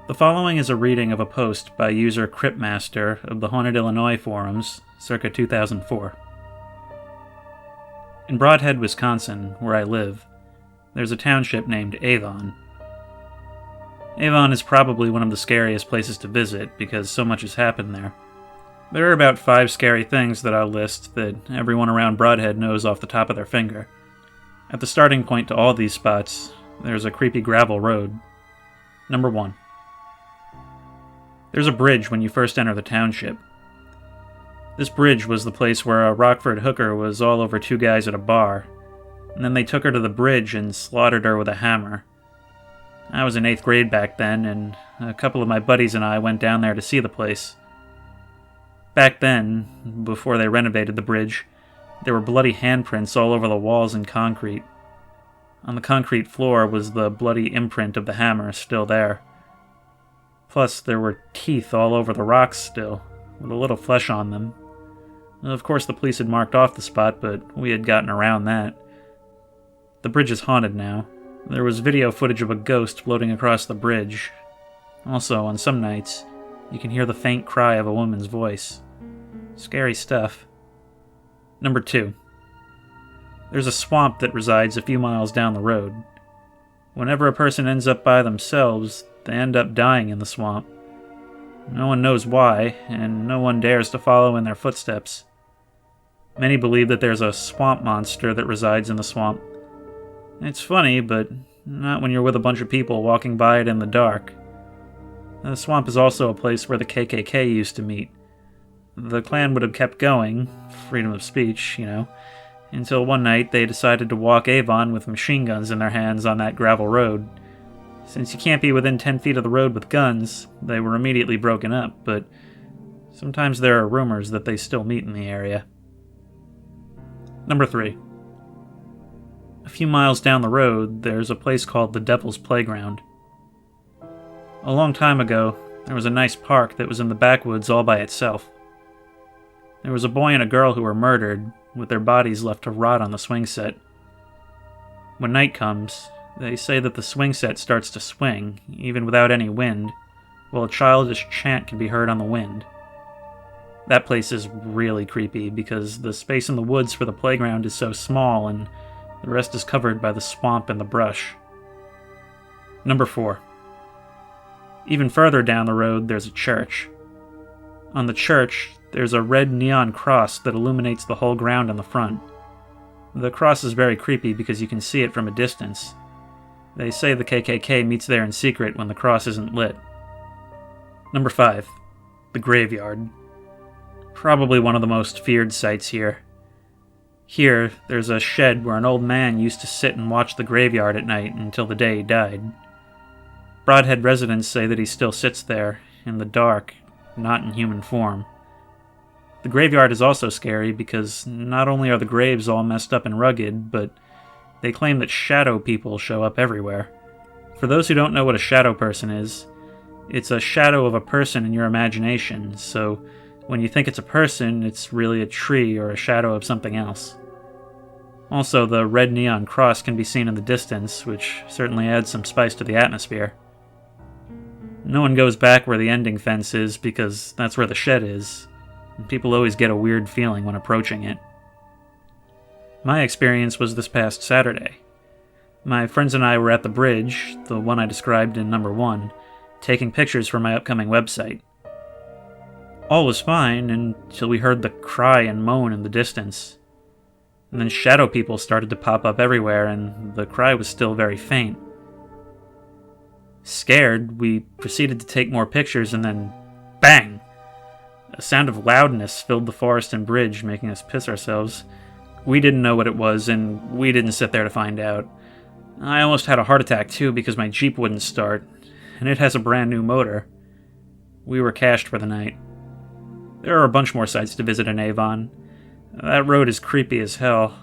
The following is a reading of a post by user Cryptmaster of the Haunted Illinois forums, circa 2004. In Brodhead, Wisconsin, where I live, there's a township named Avon. Avon is probably one of the scariest places to visit because so much has happened there. There are about 5 scary things that I'll list that everyone around Brodhead knows off the top of their finger. At the starting point to all these spots, there's a creepy gravel road. Number 1. There's a bridge when you first enter the township. This bridge was the place where a Rockford hooker was all over 2 guys at a bar, and then they took her to the bridge and slaughtered her with a hammer. I was in 8th grade back then, and a couple of my buddies and I went down there to see the place. Back then, before they renovated the bridge, there were bloody handprints all over the walls and concrete. On the concrete floor was the bloody imprint of the hammer still there. Plus, there were teeth all over the rocks still, with a little flesh on them. Of course, the police had marked off the spot, but we had gotten around that. The bridge is haunted now. There was video footage of a ghost floating across the bridge. Also, on some nights, you can hear the faint cry of a woman's voice. Scary stuff. Number 2. There's a swamp that resides a few miles down the road. Whenever a person ends up by themselves, they end up dying in the swamp. No one knows why, and no one dares to follow in their footsteps. Many believe that there's a swamp monster that resides in the swamp. It's funny, but not when you're with a bunch of people walking by it in the dark. The swamp is also a place where the KKK used to meet. The Klan would have kept going, freedom of speech, until one night they decided to walk Avon with machine guns in their hands on that gravel road. Since you can't be within 10 feet of the road with guns, they were immediately broken up, but sometimes there are rumors that they still meet in the area. Number 3. A few miles down the road, there's a place called the Devil's Playground. A long time ago, there was a nice park that was in the backwoods all by itself. There was a boy and a girl who were murdered, with their bodies left to rot on the swing set. When night comes, they say that the swing set starts to swing, even without any wind, while a childish chant can be heard on the wind. That place is really creepy because the space in the woods for the playground is so small and the rest is covered by the swamp and the brush. Number 4. Even further down the road, there's a church. On the church, there's a red neon cross that illuminates the whole ground in the front. The cross is very creepy because you can see it from a distance. They say the KKK meets there in secret when the cross isn't lit. Number 5. The graveyard. Probably one of the most feared sights here. Here, there's a shed where an old man used to sit and watch the graveyard at night until the day he died. Brodhead residents say that he still sits there, in the dark, not in human form. The graveyard is also scary because not only are the graves all messed up and rugged, but they claim that shadow people show up everywhere. For those who don't know what a shadow person is, it's a shadow of a person in your imagination, so when you think it's a person, it's really a tree or a shadow of something else. Also, the red neon cross can be seen in the distance, which certainly adds some spice to the atmosphere. No one goes back where the ending fence is because that's where the shed is, and people always get a weird feeling when approaching it. My experience was this past Saturday. My friends and I were at the bridge, the one I described in number 1, taking pictures for my upcoming website. All was fine until we heard the cry and moan in the distance. And then shadow people started to pop up everywhere, and the cry was still very faint. Scared, we proceeded to take more pictures, and then bang! A sound of loudness filled the forest and bridge, making us piss ourselves. We didn't know what it was, and we didn't sit there to find out. I almost had a heart attack too because my Jeep wouldn't start, and it has a brand new motor. We were cached for the night. There are a bunch more sites to visit in Avon. That road is creepy as hell.